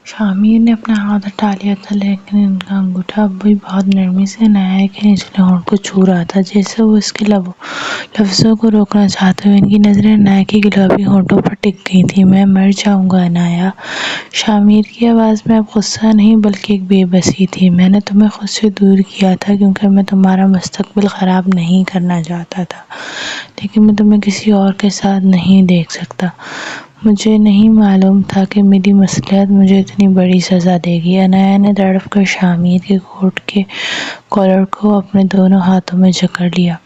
شامیر نے اپنا ہاتھ ہٹا لیا تھا، لیکن ان کا انگوٹھا اب بھی بہت نرمی سے عنایا کے نچلے ہونٹ کو چھو رہا تھا، جیسے وہ اس کے لفظوں کو روکنا چاہتے ہوئے۔ ان کی نظریں عنایا کے گلابی ہونٹوں پر ٹک گئی تھیں۔ میں مر جاؤں گا عنایا۔ شامیر کی آواز میں اب غصہ نہیں بلکہ ایک بے بسی تھی۔ میں نے تمہیں خود سے دور کیا تھا کیونکہ میں تمہارا مستقبل خراب نہیں کرنا چاہتا تھا، لیکن میں تمہیں کسی اور کے ساتھ نہیں دیکھ سکتا۔ مجھے نہیں معلوم تھا کہ میری مصلحت مجھے اتنی بڑی سزا دے گی۔ عنایا نے تڑپ کر شامیر کے کوٹ کے کالر کو اپنے دونوں ہاتھوں میں جکڑ لیا۔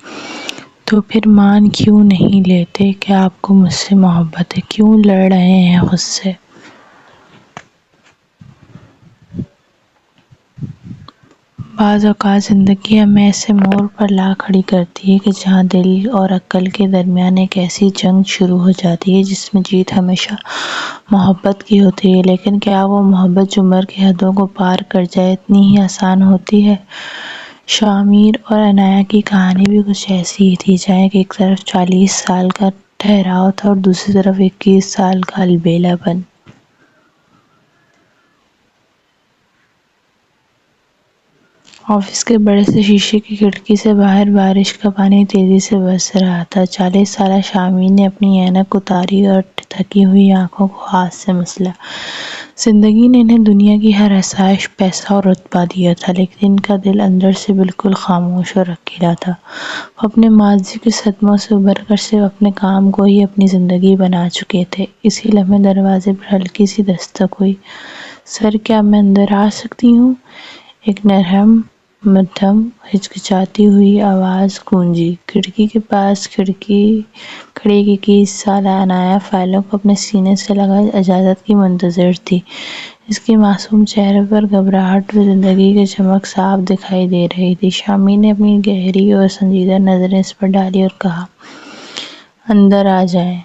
تو پھر مان کیوں نہیں لیتے کہ آپ کو مجھ سے محبت ہے؟ کیوں لڑ رہے ہیں خود سے؟ بعض اوقات زندگی ہمیں ایسے موڑ پر لا کھڑی کرتی ہے کہ جہاں دل اور عقل کے درمیان ایک ایسی جنگ شروع ہو جاتی ہے جس میں جیت ہمیشہ محبت کی ہوتی ہے۔ لیکن کیا وہ محبت جو عمر کی حدوں کو پار کر جائے اتنی ہی آسان ہوتی ہے؟ شامیر اور عنایا کی کہانی بھی کچھ ایسی ہی تھی، جہاں ایک طرف 40 سال کا ٹھہراؤ تھا اور دوسری طرف 21 سال کا البیلا پن۔ آفس کے بڑے سے شیشے کی کھڑکی سے باہر بارش کا پانی تیزی سے برس رہا تھا۔ 40 سالہ شامیر نے اپنی اینک اتاری اور تھکی ہوئی آنکھوں کو ہاتھ سے مسلا۔ زندگی نے انہیں دنیا کی ہر آسائش، پیسہ اور رتبہ دیا تھا، لیکن ان کا دل اندر سے بالکل خاموش اور اکیلا تھا۔ وہ اپنے ماضی کے صدموں سے ابھر کر صرف اپنے کام کو ہی اپنی زندگی بنا چکے تھے۔ اسی لمحے دروازے پر ہلکی سی دستک ہوئی۔ سر، کیا میں اندر آ سکتی ہوں؟ ایک نرم، مدھم، ہچکچاتی ہوئی آواز گونجی۔ کھڑکی کے پاس کھڑی 21 سالہ عنایا فائلوں کو اپنے سینے سے لگائے اجازت کی منتظر تھی۔ اس کے معصوم چہرے پر گھبراہٹ اور زندگی کی چمک صاف دکھائی دے رہی تھی۔ شامیر نے اپنی گہری اور سنجیدہ نظریں اس پر ڈالی اور کہا، اندر آ جائیں۔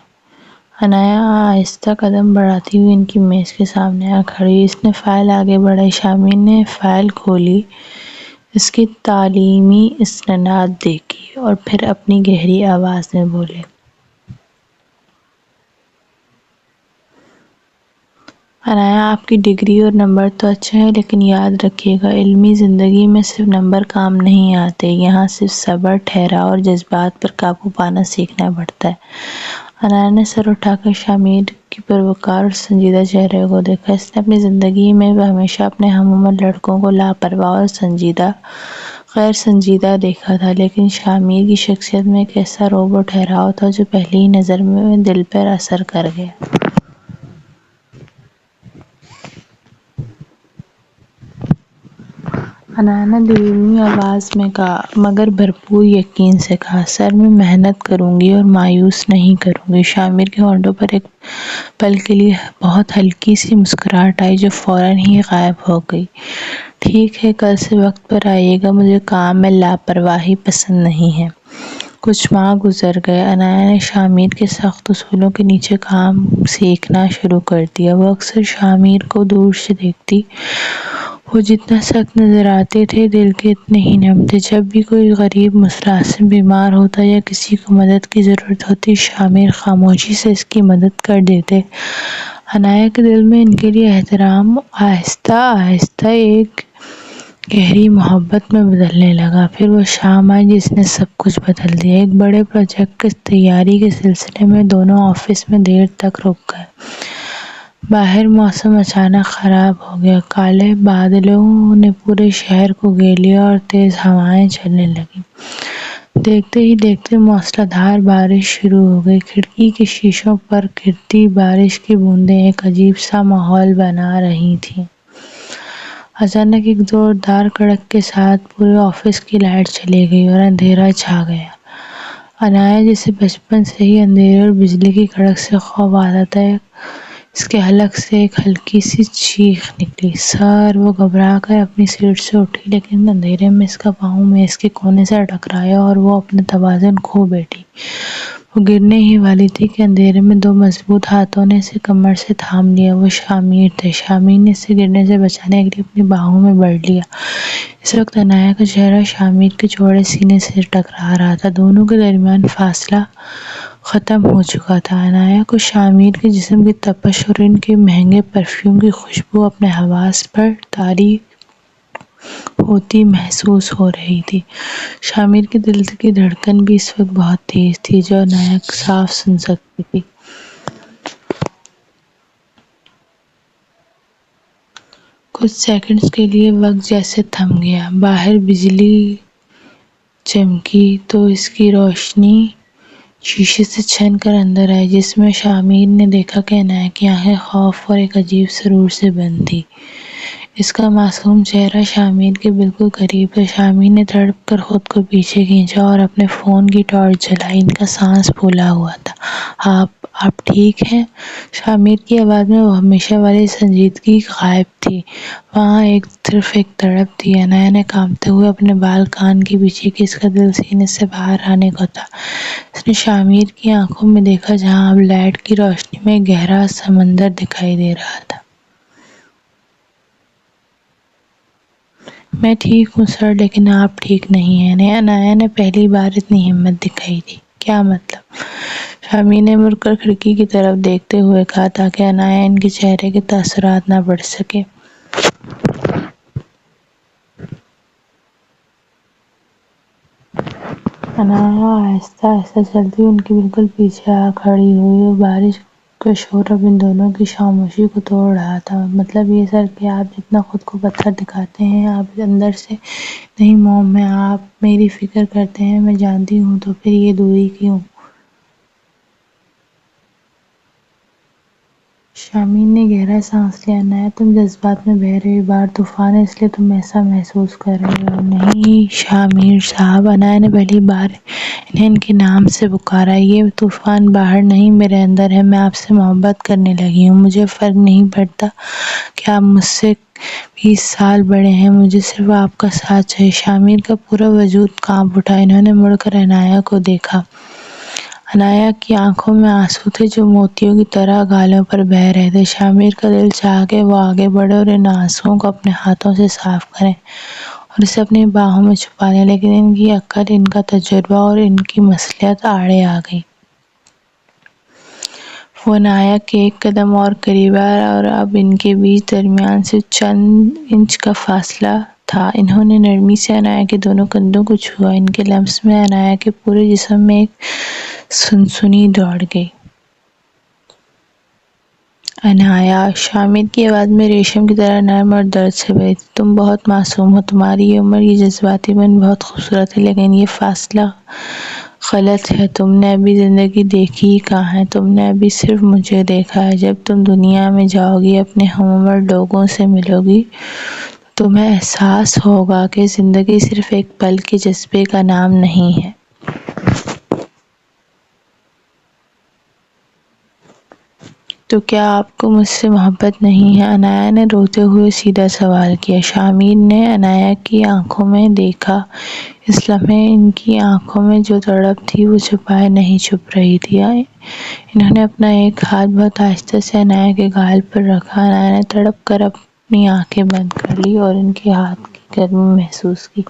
عنایا آہستہ قدم بڑھاتی ہوئی ان کی میز کے سامنے آ کھڑی۔ اس نے فائل آگے بڑھائی۔ شامیر نے فائل کھولی، اس کی تعلیمی اسناد دیکھی اور پھر اپنی گہری آواز میں بولے، عنایا، آپ کی ڈگری اور نمبر تو اچھے ہیں، لیکن یاد رکھیے گا، علمی زندگی میں صرف نمبر کام نہیں آتے۔ یہاں صرف صبر، ٹھہراؤ اور جذبات پر قابو پانا سیکھنا پڑتا ہے۔ عنایا نے سر اٹھا کر شامیر کے پروقار اور سنجیدہ چہرے کو دیکھا۔ اس نے اپنی زندگی میں ہمیشہ اپنے ہم عمر لڑکوں کو لاپرواہ اور غیر سنجیدہ دیکھا تھا، لیکن شامیر کی شخصیت میں ایک ایسا رعب و ٹھہراؤ تھا جو پہلی ہی نظر میں دل پر اثر کر گیا۔ عنایا نے دھیمی آواز میں کہا، مگر بھرپور یقین سے کہا، سر، میں محنت کروں گی اور مایوس نہیں کروں گی۔ شامیر کے ہونٹوں پر ایک پل کے لیے بہت ہلکی سی مسکراہٹ آئی جو فوراً ہی غائب ہو گئی۔ ٹھیک ہے، کل سے وقت پر آئیے گا، مجھے کام میں لاپرواہی پسند نہیں ہے۔ کچھ ماہ گزر گئے۔ عنایا نے شامیر کے سخت اصولوں کے نیچے کام سیکھنا شروع کر دیا۔ وہ اکثر شامیر کو دور سے دیکھتی۔ وہ جتنا سخت نظر آتے تھے، دل کے اتنے ہی نرم تھے۔ جب بھی کوئی غریب متراسم بیمار ہوتا یا کسی کو مدد کی ضرورت ہوتی، شامیر خاموشی سے اس کی مدد کر دیتے۔ عنایا کے دل میں ان کے لیے احترام آہستہ آہستہ ایک گہری محبت میں بدلنے لگا۔ پھر وہ شام آئی جس نے سب کچھ بدل دیا۔ ایک بڑے پروجیکٹ کی تیاری کے سلسلے میں دونوں آفس میں دیر تک رک گئے۔ باہر موسم اچانک خراب ہو گیا۔ کالے بادلوں نے پورے شہر کو گھیر لیا اور تیز ہوائیں چلنے لگیں۔ دیکھتے ہی دیکھتے موسلا دھار بارش شروع ہو گئی۔ کھڑکی کے شیشوں پر گرتی بارش کی بوندیں ایک عجیب سا ماحول بنا رہی تھیں۔ اچانک ایک زوردار کڑک کے ساتھ پورے آفس کی لائٹ چلی گئی اور اندھیرا چھا گیا۔ عنایا، جسے بچپن سے ہی اندھیرے اور بجلی کی کڑک سے خوف آتا تھا، اس کے حلق سے ایک ہلکی سی چیخ نکلی، سر! وہ گھبرا کر اپنی سیٹ سے اٹھی، لیکن اندھیرے میں اس کا پاؤں میز کے کونے سے ٹکرایا اور وہ اپنا توازن کھو بیٹھی۔ وہ گرنے ہی والی تھی کہ اندھیرے میں دو مضبوط ہاتھوں نے اسے کمر سے تھام لیا۔ وہ شامیر تھے۔ شامیر نے اسے گرنے سے بچانے کے لیے اپنی باہوں میں بڑھ لیا۔ اس وقت عنایا کا چہرہ شامیر کے چوڑے سینے سے ٹکرا رہا تھا۔ دونوں کے درمیان فاصلہ ختم ہو چکا تھا۔ عنایا کو شامر کے جسم کی تپش اور ان کے مہنگے پرفیوم کی خوشبو اپنے حواس پر طاری ہوتی محسوس ہو رہی تھی۔ شامر کے دل کی دھڑکن بھی اس وقت بہت تیز تھی، جو عنایا صاف سن سکتی تھی۔ کچھ سیکنڈز کے لیے وقت جیسے تھم گیا۔ باہر بجلی چمکی تو اس کی روشنی شیشے سے چھن کر اندر آئی، جس میں شامر نے دیکھا کہ عنایا کی آنکھیں خوف اور ایک عجیب سرور سے بند تھیں۔ اس کا معصوم چہرہ شامر کے بالکل قریب تھا۔ شامر نے تڑپ کر خود کو پیچھے کھینچا اور اپنے فون کی ٹارچ جلائی۔ ان کا سانس پھولا ہوا تھا۔ آپ ٹھیک ہیں؟ شامر کی آواز میں وہ ہمیشہ والی سنجیدگی غائب تھی۔ وہاں صرف ایک تڑپ تھی۔ عنایا نے کانپتے ہوئے اپنے بال کان کے پیچھے کی۔ اس کا دل سینے سے باہر آنے کو تھا۔ اس نے شامر کی آنکھوں میں دیکھا، جہاں اب لائٹ کی روشنی میں گہرا سمندر دکھائی دے رہا تھا۔ میں ٹھیک ہوں سر، لیکن آپ ٹھیک نہیں ہیں۔ عنایا نے پہلی بار اتنی ہمت دکھائی تھی۔ کیا مطلب؟ شامر نے مڑ کر کھڑکی کی طرف دیکھتے ہوئے کہا، تاکہ عنایا ان کے چہرے کے تاثرات نہ پڑھ سکے۔ عنایا آہستہ آہستہ چلتی ہوئی ان کے بالکل پیچھے آ کھڑی ہوئی، اور بارش کا شور اب ان دونوں کی خاموشی کو توڑ رہا تھا۔ مطلب یہ سر کہ آپ جتنا خود کو پتھر دکھاتے ہیں، آپ اندر سے نہیں موم ہیں۔ آپ میری فکر کرتے ہیں، میں جانتی ہوں، تو پھر یہ دوری کیوں؟ شامر نے گہرا سانس لیا۔ عنایا تم جذبات میں بہہ رہی ہو، باہر طوفان ہے، اس لیے تم ایسا محسوس کر رہی ہو۔ نہیں شامر صاحب، عنایا نے پہلی بار انہیں ان کے نام سے پکارا، یہ طوفان باہر نہیں، میرے اندر ہے۔ میں آپ سے محبت کرنے لگی ہوں۔ مجھے فرق نہیں پڑتا کہ آپ مجھ سے 20 سال بڑے ہیں، مجھے صرف آپ کا ساتھ چاہیے۔ شامر کا پورا وجود کانپ اٹھا۔ انہوں نے مڑ کر عنایا کو دیکھا۔ عنایا کی آنکھوں میں آنسو تھے، جو موتیوں کی طرح گالوں پر بہہ رہے تھے۔ شامر کا دل چاہا کہ وہ آگے بڑھے اور ان آنسوؤں کو اپنے ہاتھوں سے صاف کریں اور اسے اپنی باہوں میں چھپا لیں، لیکن ان کی عقل، ان کا تجربہ اور ان کی مصلحت آڑے آ گئی۔ وہ عنایا کے ایک قدم اور قریب آیا، اور اب ان کے بیچ درمیان صرف چند انچ کا فاصلہ تھا۔ انہوں نے نرمی سے عنایا کے دونوں کندھوں کو چھوا۔ ان کے لمس میں عنایا کے پورے جسم میں ایک سنسنی دوڑ گئی۔ عنایا، شامر کی آواز میں ریشم کی طرح نرم اور درد سے بھری تھی، تم بہت معصوم ہو، تمہاری یہ عمر، یہ جذباتی پن بہت خوبصورت ہے، لیکن یہ فاصلہ غلط ہے۔ تم نے ابھی زندگی دیکھی ہی کہاں ہے، تم نے ابھی صرف مجھے دیکھا ہے۔ جب تم دنیا میں جاؤ گی، اپنے ہم عمر لوگوں سے ملو گی، تو تمہیں احساس ہوگا کہ زندگی صرف ایک پل کے جذبے کا نام نہیں ہے۔ تو کیا آپ کو مجھ سے محبت نہیں ہے؟ عنایا نے روتے ہوئے سیدھا سوال کیا۔ شامر نے عنایا کی آنکھوں میں دیکھا۔ اس لمحے ان کی آنکھوں میں جو تڑپ تھی، وہ چھپائے نہیں چھپ رہی تھی۔ انہوں نے اپنا ایک ہاتھ بہت آہستہ سے عنایا کے گال پر رکھا۔ عنایا نے تڑپ کر اپنی آنکھیں بند کر لیں اور ان کے ہاتھ کی گرمی محسوس کی۔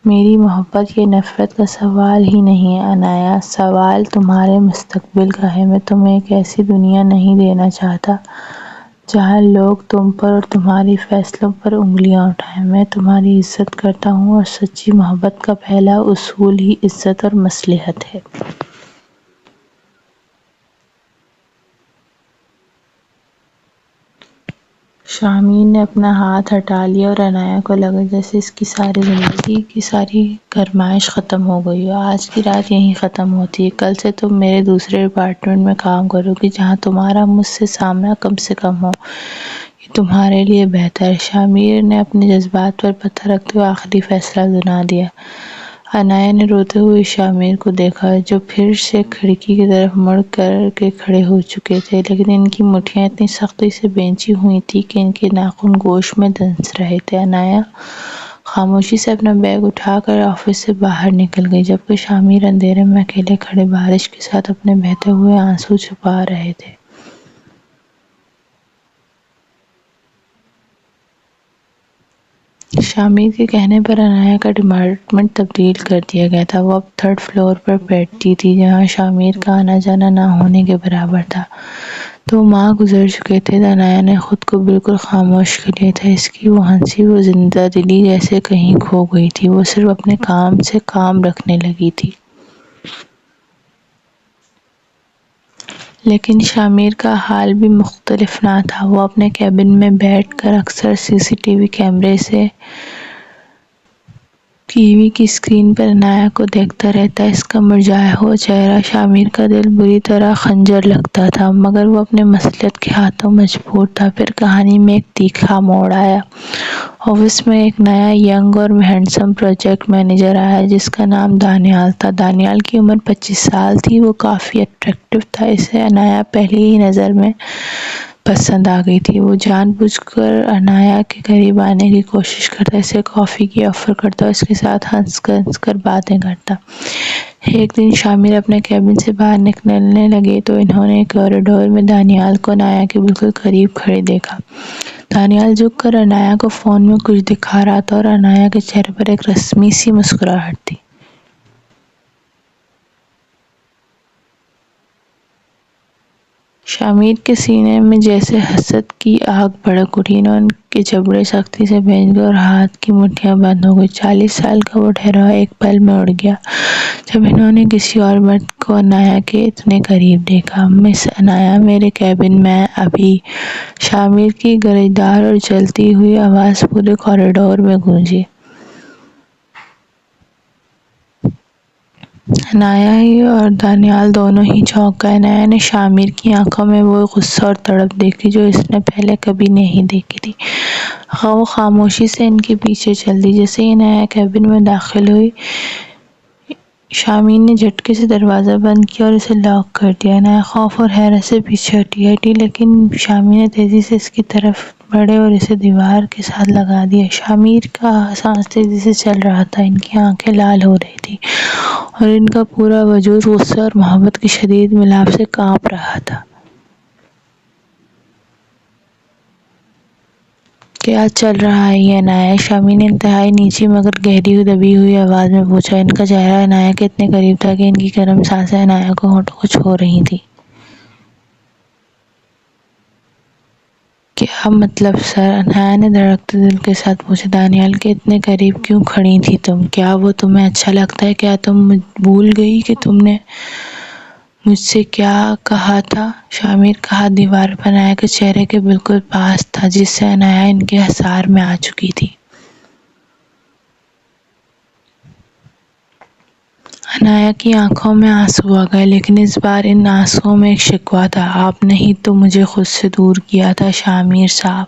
میری محبت یا نفرت کا سوال ہی نہیں ہے عنایا، سوال تمہارے مستقبل کا ہے۔ میں تمہیں ایک ایسی دنیا نہیں دینا چاہتا جہاں لوگ تم پر اور تمہارے فیصلوں پر انگلیاں اٹھائیں۔ میں تمہاری عزت کرتا ہوں، اور سچی محبت کا پہلا اصول ہی عزت اور مصلحت ہے۔ شامر نے اپنا ہاتھ ہٹا لیا، اور عنایا کو لگا جیسے اس کی ساری زندگی کی ساری گرمائش ختم ہو گئی ہو۔ آج کی رات یہیں ختم ہوتی ہے۔ کل سے تم میرے دوسرے ڈپارٹمنٹ میں کام کرو گی، جہاں تمہارا مجھ سے سامنا کم سے کم ہو۔ یہ تمہارے لیے بہتر ہے۔ شامر نے اپنے جذبات پر پتھر رکھتے ہوئے آخری فیصلہ سنا دیا۔ عنایا نے روتے ہوئے شامر کو دیکھا، جو پھر سے کھڑکی کی طرف مڑ کر کے کھڑے ہو چکے تھے، لیکن ان کی مٹھیاں اتنی سختی سے بینچی ہوئی تھیں کہ ان کے ناخن گوشت میں دھنس رہے تھے۔ عنایا خاموشی سے اپنا بیگ اٹھا کر آفس سے باہر نکل گئی، جبکہ شامر اندھیرے میں اکیلے کھڑے بارش کے ساتھ اپنے بہتے ہوئے آنسو چھپا رہے تھے۔ شامر کے کہنے پر عنایا کا ڈپارٹمنٹ تبدیل کر دیا گیا تھا۔ وہ اب 3rd فلور پر بیٹھتی تھی جہاں شامر کا آنا جانا نہ ہونے کے برابر تھا۔ 2 ماہ گزر چکے تھے۔ عنایا نے خود کو بالکل خاموش کر لیا تھا۔ اس کی وہ ہنسی، وہ زندہ دلی جیسے کہیں کھو گئی تھی۔ وہ صرف اپنے کام سے کام رکھنے لگی تھی۔ لیکن شامر کا حال بھی مختلف نہ تھا۔ وہ اپنے کیبن میں بیٹھ کر اکثر CCTV کیمرے سے ٹی وی کی اسکرین پر عنایا کو دیکھتا رہتا۔ اس کا مرجھایا ہوا چہرہ شامر کا دل بری طرح خنجر لگتا تھا، مگر وہ اپنے مسلط کے ہاتھوں مجبور تھا۔ پھر کہانی میں ایک تیکھا موڑ آیا۔ آفس میں ایک نیا ینگ اور ہینڈسم پروجیکٹ مینیجر آیا جس کا نام دانیال تھا۔ دانیال کی عمر 25 سال تھی۔ وہ کافی اٹریکٹیو تھا۔ اسے عنایا پہلی ہی نظر میں پسند آ گئی تھی۔ وہ جان بوجھ کر عنایا کے قریب آنے کی کوشش کرتا، اسے کافی کی آفر کرتا اور اس کے ساتھ ہنس کر باتیں کرتا۔ ایک دن شامر اپنے کیبن سے باہر نکلنے لگے تو انہوں نے کوریڈور میں دانیال کو عنایا کے بالکل قریب کھڑے دیکھا۔ دانیال جھک کر عنایا کو فون میں کچھ دکھا رہا تھا اور عنایا کے چہرے پر ایک رسمی سی مسکراہٹ تھی۔ شامر کے سینے میں جیسے حسد کی آگ بھڑک اٹھی۔ انہوں کے جبڑے سختی سے بھیج گئے اور ہاتھ کی مٹھیاں بند ہو گئی۔ 40 سال کا وہ ٹھہراؤ ایک پل میں اڑ گیا جب انہوں نے کسی اور مرد کو عنایا کے اتنے قریب دیکھا۔ مس عنایا میرے کیبن میں ابھی۔ شامر کی گرجدار اور جلتی ہوئی آواز پورے کوریڈور میں گونجی۔ عنایا ہی اور دانیال دونوں ہی چونک گئے۔ عنایا نے شامر کی آنکھوں میں وہ غصہ اور تڑپ دیکھی جو اس نے پہلے کبھی نہیں دیکھی تھی۔ وہ خاموشی سے ان کے پیچھے چل دی۔ جیسے ہی عنایا کیبن میں داخل ہوئی، شامر نے جھٹکے سے دروازہ بند کیا اور اسے لاک کر دیا۔ عنایا خوف اور حیرت سے پیچھے ہٹی لیکن شامر نے تیزی سے اس کی طرف بڑھے اور اسے دیوار کے ساتھ لگا دیا۔ شامر کا سانس تیزی سے چل رہا تھا، ان کی آنکھیں لال ہو رہی تھیں اور ان کا پورا وجود غصے اور محبت کی شدید ملاپ سے کانپ رہا تھا۔ کیا چل رہا ہے یہ عنایا؟ شامر نے انتہائی نیچی مگر گہری دبی ہوئی آواز میں پوچھا۔ ان کا چہرہ عنایا کے اتنے قریب تھا کہ ان کی گرم سانسیں عنایا کے ہونٹوں کو چھو رہی تھیں۔ کیا مطلب سر؟ عنایا نے دھڑکتے دل کے ساتھ پوچھا۔ دانیال کے اتنے قریب کیوں کھڑی تھی تم؟ کیا وہ تمہیں اچھا لگتا ہے؟ کیا تم بھول گئی کہ تم نے مجھ سے کیا کہا تھا؟ شامر کا ہاتھ دیوار پر عنایا کے چہرے کے بالکل پاس تھا جس سے عنایا ان کے حصار میں آ چکی تھی۔ عنایا کی آنکھوں میں آنسو آ گئے لیکن اس بار ان آنسوؤں میں ایک شکوہ تھا۔ آپ نے ہی تو مجھے خود سے دور کیا تھا شامر صاحب۔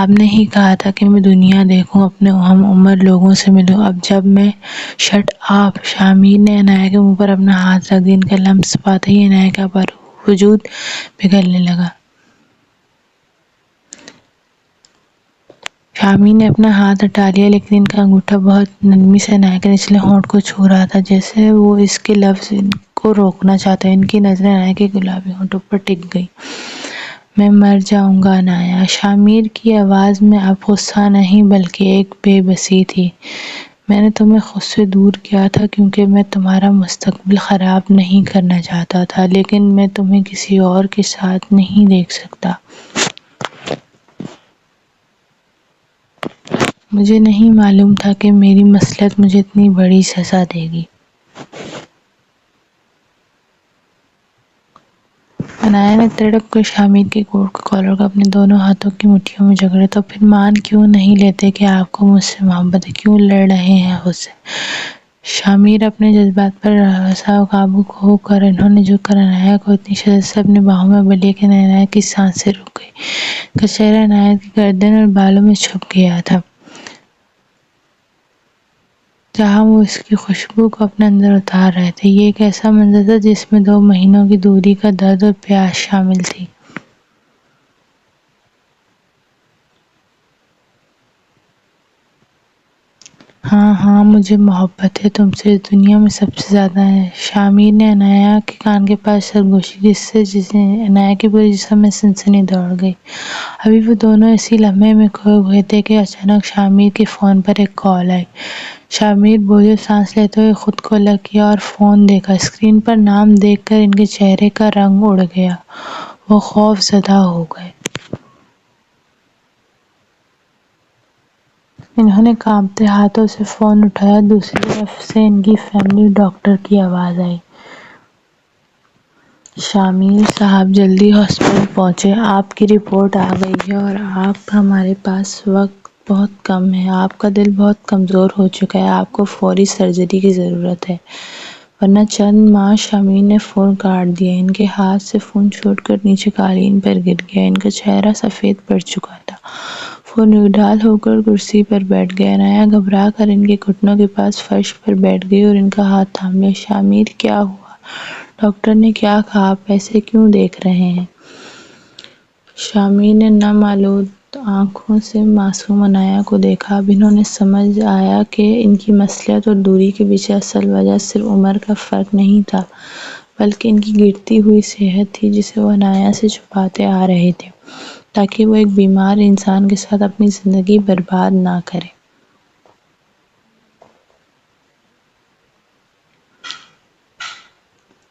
آپ نے ہی کہا تھا کہ میں دنیا دیکھوں، اپنے ہم عمر لوگوں سے ملوں۔ اب جب میں شٹ اپ! شامر نے عنایا کے منہ پر اپنا ہاتھ رکھ دیا۔ ان کا لمس پاتے ہی عنایا کا وجود پگھلنے لگا۔ شامر نے اپنا ہاتھ ہٹا لیا لیکن ان کا انگوٹھا بہت نرمی سے عنایا کے نچلے ہونٹ کو چھو رہا تھا جیسے وہ اس کے لفظ ان کو روکنا چاہتے۔ ان کی نظریں عنایا کے گلابی ہونٹوں پر ٹک گئیں۔ میں مر جاؤں گا عنایا۔ شامر کی آواز میں اب غصہ نہیں بلکہ ایک بے بسی تھی۔ میں نے تمہیں خود سے دور کیا تھا کیونکہ میں تمہارا مستقبل خراب نہیں کرنا چاہتا تھا، لیکن میں تمہیں کسی اور کے ساتھ نہیں دیکھ سکتا۔ مجھے نہیں معلوم تھا کہ میری مصلحت مجھے اتنی بڑی سزا دے گی۔ عنایا نے تڑپ کر شامر کے کوٹ کے کالر کو اپنے دونوں ہاتھوں کی مٹھیوں میں جکڑا۔ تو پھر مان کیوں نہیں لیتے کہ آپ کو مجھ سے محبت ہے؟ کیوں لڑ رہے ہیں خود سے؟ شامر اپنے جذبات پر رسا قابو کھو کر انہوں نے جھک کر عنایا کو اتنی شدت سے اپنی باہوں میں بلیا کہ عنایا کی سانسیں رک گئیں۔ ان کا چہرہ عنایا کی گردن اور بالوں میں چھپ گیا تھا جہاں وہ اس کی خوشبو کو اپنے اندر اتار رہے تھے۔ یہ ایک ایسا منظر تھا جس میں 2 مہینوں کی دوری کا درد اور پیاس شامل تھی۔ ہاں ہاں مجھے محبت ہے تم سے، دنیا میں سب سے زیادہ ہے۔ شامیر نے عنایا کے کان کے پاس سرگوشی، جسے عنایا کے پورے جسم میں سنسنی دوڑ گئی۔ ابھی وہ دونوں اسی لمحے میں کھوئے ہوئے تھے کہ اچانک شامیر کے فون پر ایک کال آئی۔ شامیر بوجھل سانس لیتے ہوئے خود کو الگ کیا اور فون دیکھا۔ اسکرین پر نام دیکھ کر ان کے چہرے کا رنگ اڑ گیا، وہ خوف زدہ ہو گئے۔ انہوں نے کانپتے ہاتھوں سے فون اٹھایا۔ دوسری طرف سے ان کی فیملی ڈاکٹر کی آواز آئی۔ شامیر صاحب جلدی ہاسپٹل پہنچیں، آپ کی رپورٹ آ گئی ہے اور ہمارے پاس وقت بہت کم ہے۔ آپ کا دل بہت کمزور ہو چکا ہے، آپ کو فوری سرجری کی ضرورت ہے ورنہ چند ماہ۔ شامیر نے فون کاٹ دیا۔ ان کے ہاتھ سے فون چھوٹ کر نیچے قالین پر گر گیا۔ ان کا چہرہ سفید پڑ چکا تھا۔ فون نگہداشت ہو کر کرسی پر بیٹھ گیا۔ عنایا گھبرا کر ان کے گھٹنوں کے پاس فرش پر بیٹھ گئی اور ان کا ہاتھ تھام لیا۔ شامیر کیا ہوا؟ ڈاکٹر نے کیا کہا؟ آپ ایسے کیوں دیکھ رہے ہیں؟ شامیر نے نم آلود آنکھوں سے معصوم عنایا کو دیکھا۔ اب انہیں سمجھ آیا کہ ان کی مصلیت اور دوری کے پیچھے اصل وجہ صرف عمر کا فرق نہیں تھا بلکہ ان کی گرتی ہوئی صحت تھی جسے وہ عنایا سے چھپاتے آ رہے تھے تاکہ وہ ایک بیمار انسان کے ساتھ اپنی زندگی برباد نہ کرے۔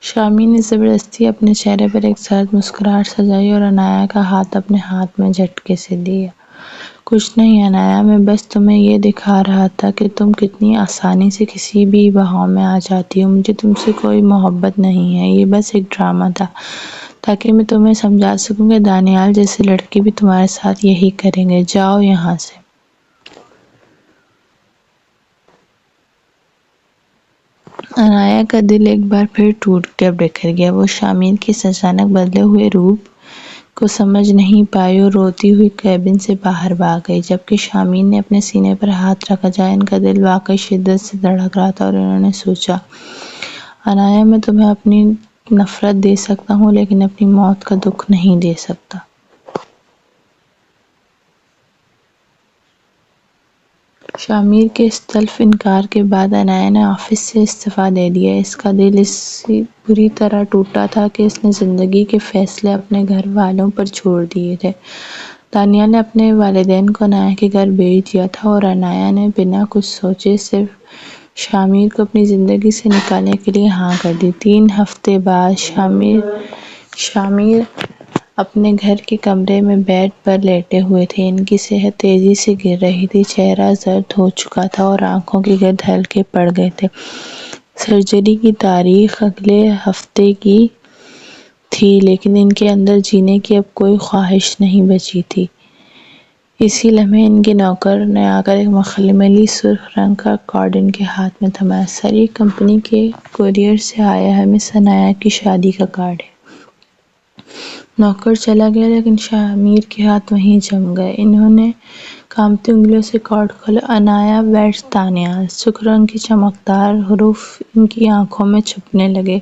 شامیر نے زبردستی اپنے چہرے پر ایک سرد مسکراہٹ سجائی اور عنایا کا ہاتھ اپنے ہاتھ میں جھٹکے سے لیا۔ کچھ نہیں عنایا، میں بس تمہیں یہ دکھا رہا تھا کہ تم کتنی آسانی سے کسی بھی بہاؤ میں آ جاتی ہو۔ مجھے تم سے کوئی محبت نہیں ہے، یہ بس ایک ڈرامہ تھا تاکہ میں تمہیں سمجھا سکوں کہ دانیال جیسے لڑکے بھی تمہارے ساتھ یہی کریں گے۔ جاؤ یہاں سے۔ عنایا کا دل ایک بار پھر ٹوٹ کر بکھر گیا۔ وہ شامیر کے اس اچانک بدلے ہوئے روپ کو سمجھ نہیں پائی اور روتی ہوئی کیبن سے باہر بھاگ گئی۔ جبکہ شامیر نے اپنے سینے پر ہاتھ رکھا جہاں ان کا دل واقعی شدت سے دھڑک رہا تھا اور انہوں نے سوچا، عنایا میں تمہیں اپنی نفرت دے سکتا ہوں لیکن اپنی موت کا دکھ نہیں دے سکتا۔ شامیر کے اس تلخ انکار کے بعد عنایا نے آفس سے استعفیٰ دے دیا۔ اس کا دل اسی بری طرح ٹوٹا تھا کہ اس نے زندگی کے فیصلے اپنے گھر والوں پر چھوڑ دیے تھے۔ دانیال نے اپنے والدین کو عنایا کے گھر بھیج دیا تھا اور عنایا نے بنا کچھ سوچے صرف شامیر کو اپنی زندگی سے نکالنے کے لیے ہاں کر دی۔ 3 ہفتے بعد شامیر اپنے گھر کے کمرے میں بیڈ پر لیٹے ہوئے تھے۔ ان کی صحت تیزی سے گر رہی تھی، چہرہ زرد ہو چکا تھا اور آنکھوں کے گرد حلقے پڑ گئے تھے۔ سرجری کی تاریخ اگلے ہفتے کی تھی لیکن ان کے اندر جینے کی اب کوئی خواہش نہیں بچی تھی۔ اسی لمحے ان کے نوکر نے آ کر ایک مخملی سرخ رنگ کا کارڈ ان کے ہاتھ میں تھمایا۔ سر، یہ کمپنی کے کورئیر سے آیا ہے، مس عنایا کی شادی کا کارڈ ہے۔ نوکر چلا گیا لیکن شامیر کے ہاتھ وہیں جم گئے۔ انہوں نے کانپتی انگلیوں سے کارڈ کھولا۔ عنایا ویٹس دانیال۔ سرخ رنگ کے چمکدار حروف ان کی آنکھوں میں چھپنے لگے۔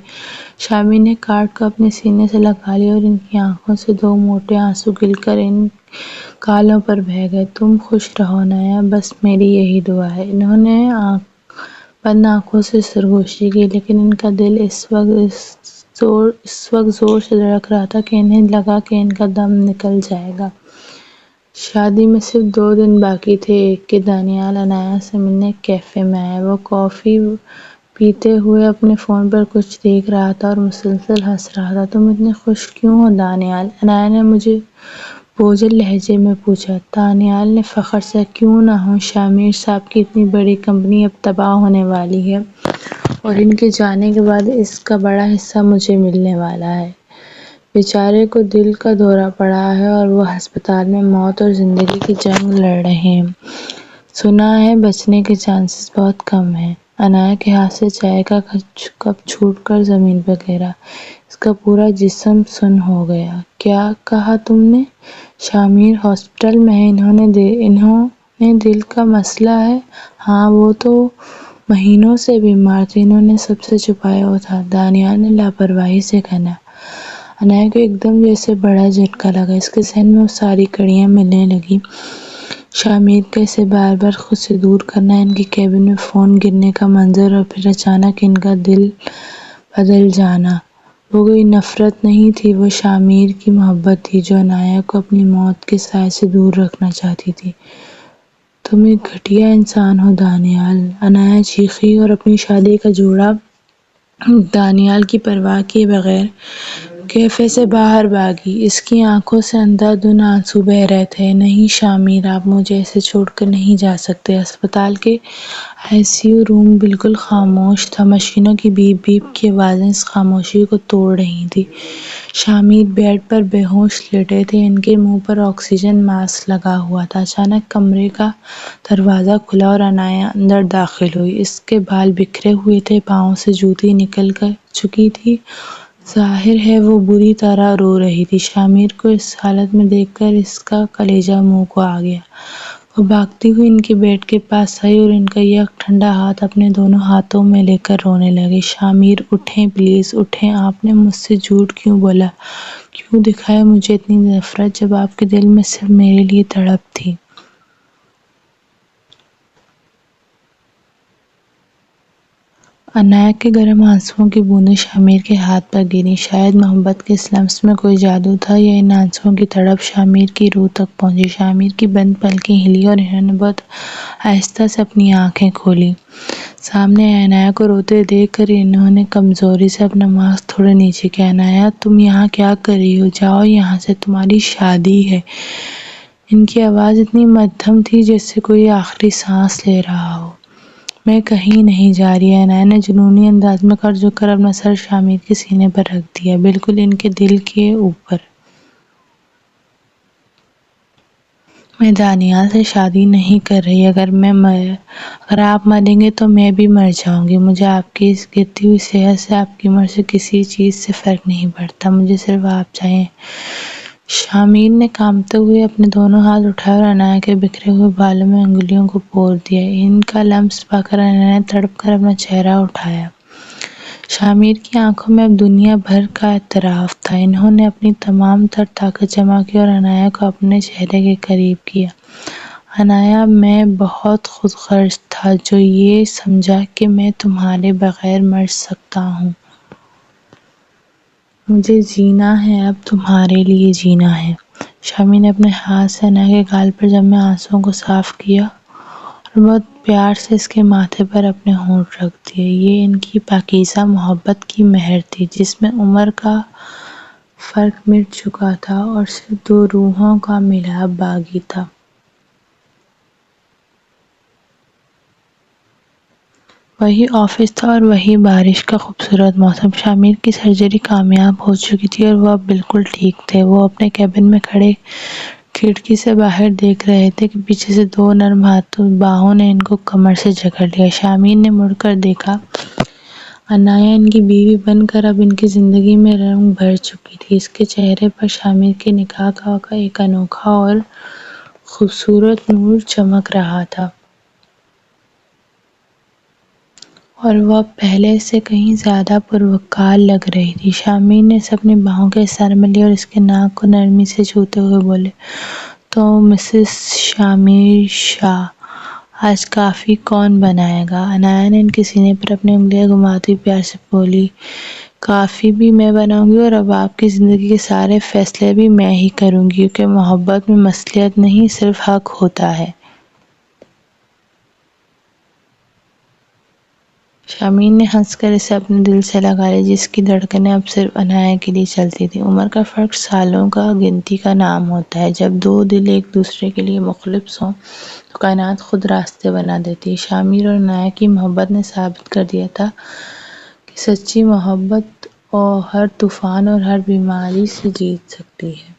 شامیر نے کارڈ کو اپنے سینے سے لگا لیا اور ان کی آنکھوں سے 2 موٹے آنسو گر کر ان گالوں پر بہہ گئے۔ تم خوش رہو عنایا، بس میری یہی دعا ہے۔ انہوں نے بند آنکھوں سے سرگوشی کی لیکن ان کا دل اس وقت زور سے دھڑک رہا تھا کہ انہیں لگا کہ ان کا دم نکل جائے گا۔ شادی میں صرف 2 دن باقی تھے کہ دانیال عنایا سے ملنے ایک کیفے میں آیا۔ وہ کافی پیتے ہوئے اپنے فون پر کچھ دیکھ رہا تھا اور مسلسل ہنس رہا تھا۔ تم اتنے خوش کیوں ہو دانیال؟ عنایا نے مجھے بوجھل لہجے میں پوچھا۔ دانیال نے فخر سے کہا، کیوں نہ ہوں، شامیر صاحب کی اتنی بڑی کمپنی اب تباہ ہونے والی ہے اور ان کے جانے کے بعد اس کا بڑا حصہ مجھے ملنے والا ہے۔ بیچارے کو دل کا دورہ پڑا ہے اور وہ ہسپتال میں موت اور زندگی کی جنگ لڑ رہے ہیں۔ سنا ہے بچنے کے چانسز بہت کم ہیں۔ عنایا کے ہاتھ سے چائے کا کپ چھوٹ کر زمین پر گرا۔ اس کا پورا جسم سن ہو گیا۔ کیا کہا تم نے؟ شامیر ہاسپٹل میں ہے، انہوں نے دل کا مسئلہ ہے۔ ہاں، وہ تو مہینوں سے بیمار تھے، انہوں نے سب سے چھپایا ہوا تھا، دانیال نے لاپرواہی سے کہا۔ عنایا کو ایک دم جیسے بڑا جھٹکا لگا۔ اس کے ذہن میں وہ ساری کڑیاں ملنے لگیں۔ شامیر کا اسے بار بار خود سے دور کرنا، ان کے کیبن میں فون گرنے کا منظر اور پھر اچانک ان کا دل بدل جانا، وہ کوئی نفرت نہیں تھی، وہ شامیر کی محبت تھی جو عنایہ کو اپنی موت کے سائے سے دور رکھنا چاہتی تھی۔ تم ایک گھٹیا انسان ہو دانیال، عنایہ چیخی اور اپنی شادی کا جوڑا دانیال کی پرواہ کیے بغیر کیفے سے باہر بھاگی۔ اس کی آنکھوں سے اندھا دھند آنسو بہہ رہے تھے۔ نہیں شامیر، آپ مجھے ایسے چھوڑ کر نہیں جا سکتے۔ اسپتال کے آئی سی یو روم بالکل خاموش تھا، مشینوں کی بیپ بیپ کی آوازیں اس خاموشی کو توڑ رہی تھیں۔ شامیر بیڈ پر بے ہوش لیٹے تھے، ان کے منہ پر آکسیجن ماسک لگا ہوا تھا۔ اچانک کمرے کا دروازہ کھلا اور عنایہ اندر داخل ہوئی۔ اس کے بال بکھرے ہوئے تھے، پاؤں سے جوتی نکل چکی تھی، ظاہر ہے وہ بری طرح رو رہی تھی۔ شامیر کو اس حالت میں دیکھ کر اس کا کلیجہ منہ کو آ گیا۔ وہ بھاگتی ہوئی ان کے بیڈ کے پاس آئی اور ان کا یک ٹھنڈا ہاتھ اپنے دونوں ہاتھوں میں لے کر رونے لگی۔ شامیر اٹھیں، پلیز اٹھیں، آپ نے مجھ سے جھوٹ کیوں بولا، کیوں دکھائی مجھے اتنی نفرت جب آپ کے دل میں صرف میرے لیے تڑپ تھی۔ عنایہ کے گرم آنسوؤں کی بوندیں شامیر کے ہاتھ پر گریں۔ شاید محبت کے اس لمس میں کوئی جادو تھا یا ان آنسوؤں کی تڑپ شامیر کی روح تک پہنچی۔ شامیر کی بند پلکیں ہلیں اور انہوں نے بہت آہستہ سے اپنی آنکھیں کھولیں۔ سامنے عنایہ کو روتے دیکھ کر انہوں نے کمزوری سے اپنا ماسک تھوڑا نیچے کیا۔ عنایہ تم یہاں کیا کر رہی ہو؟ جاؤ یہاں سے، تمہاری شادی ہے۔ ان کی آواز اتنی مدھم تھی جیسے کوئی آخری سانس لے رہا ہو۔ میں کہیں نہیں جا رہی، عنایہ نے جنونی انداز میں کہا اور جھک کر اپنا سر شامیر کے سینے پر رکھ دیا، بالکل ان کے دل کے اوپر۔ میں دانیال سے شادی نہیں کر رہی، اگر آپ مریں گے تو میں بھی مر جاؤں گی۔ مجھے آپ کی اس گرتی ہوئی صحت سے، آپ کی عمر سے کسی چیز سے فرق نہیں پڑتا، مجھے صرف آپ چاہیے۔ شامیر نے کانپتے ہوئے اپنے دونوں ہاتھ اٹھائے اور عنایہ کے بکھرے ہوئے بالوں میں انگلیوں کو پور دیا۔ ان کا لمس پا کر عنایہ نے تڑپ کر اپنا چہرہ اٹھایا۔ شامیر کی آنکھوں میں اب دنیا بھر کا اعتراف تھا۔ انہوں نے اپنی تمام تر طاقت جمع کی اور عنایہ کو اپنے چہرے کے قریب کیا۔ عنایہ میں بہت خود غرض تھا جو یہ سمجھا کہ میں تمہارے بغیر مر سکتا ہوں۔ مجھے جینا ہے، اب تمہارے لیے جینا ہے۔ شامیر نے اپنے ہاتھ سے عنایہ کے گال پر جمے آنسوؤں کو صاف کیا اور بہت پیار سے اس کے ماتھے پر اپنے ہونٹ رکھ دیے۔ یہ ان کی پاکیزہ محبت کی مہر تھی جس میں عمر کا فرق مٹ چکا تھا اور صرف دو روحوں کا ملاپ باقی تھا۔ وہی آفس تھا اور وہی بارش کا خوبصورت موسم۔ شامیر کی سرجری کامیاب ہو چکی تھی اور وہ اب بالکل ٹھیک تھے۔ وہ اپنے کیبن میں کھڑے کھڑکی سے باہر دیکھ رہے تھے کہ پیچھے سے دو نرم باہوں نے ان کو کمر سے جکڑ لیا۔ شامیر نے مڑ کر دیکھا، عنایہ ان کی بیوی بن کر اب ان کی زندگی میں رنگ بھر چکی تھی۔ اس کے چہرے پر شامیر کے نکاح کا ایک انوکھا اور خوبصورت نور چمک رہا تھا اور وہ اب پہلے سے کہیں زیادہ پروقار لگ رہی تھی۔ شامیر نے اسے اپنی باہوں کے سر میں لیا اور اس کے ناک کو نرمی سے چھوتے ہوئے بولے، تو مسز شامیر شاہ، آج کافی کون بنائے گا؟ عنایہ نے ان کے سینے پر اپنی انگلیاں گھماتے ہوئے پیار سے بولی، کافی بھی میں بناؤں گی اور اب آپ کی زندگی کے سارے فیصلے بھی میں ہی کروں گی، کیونکہ محبت میں مثلیت نہیں، صرف حق ہوتا ہے۔ شامیر نے ہنس کر اسے اپنے دل سے لگا لیا جس کی دھڑکنیں اب صرف عنایہ کے لیے چلتی تھیں۔ عمر کا فرق سالوں کا گنتی کا نام ہوتا ہے، جب دو دل ایک دوسرے کے لیے مخلص ہوں تو کائنات خود راستے بنا دیتی ہے۔ شامیر اور عنایہ کی محبت نے ثابت کر دیا تھا کہ سچی محبت ہر طوفان اور ہر بیماری سے جیت سکتی ہے۔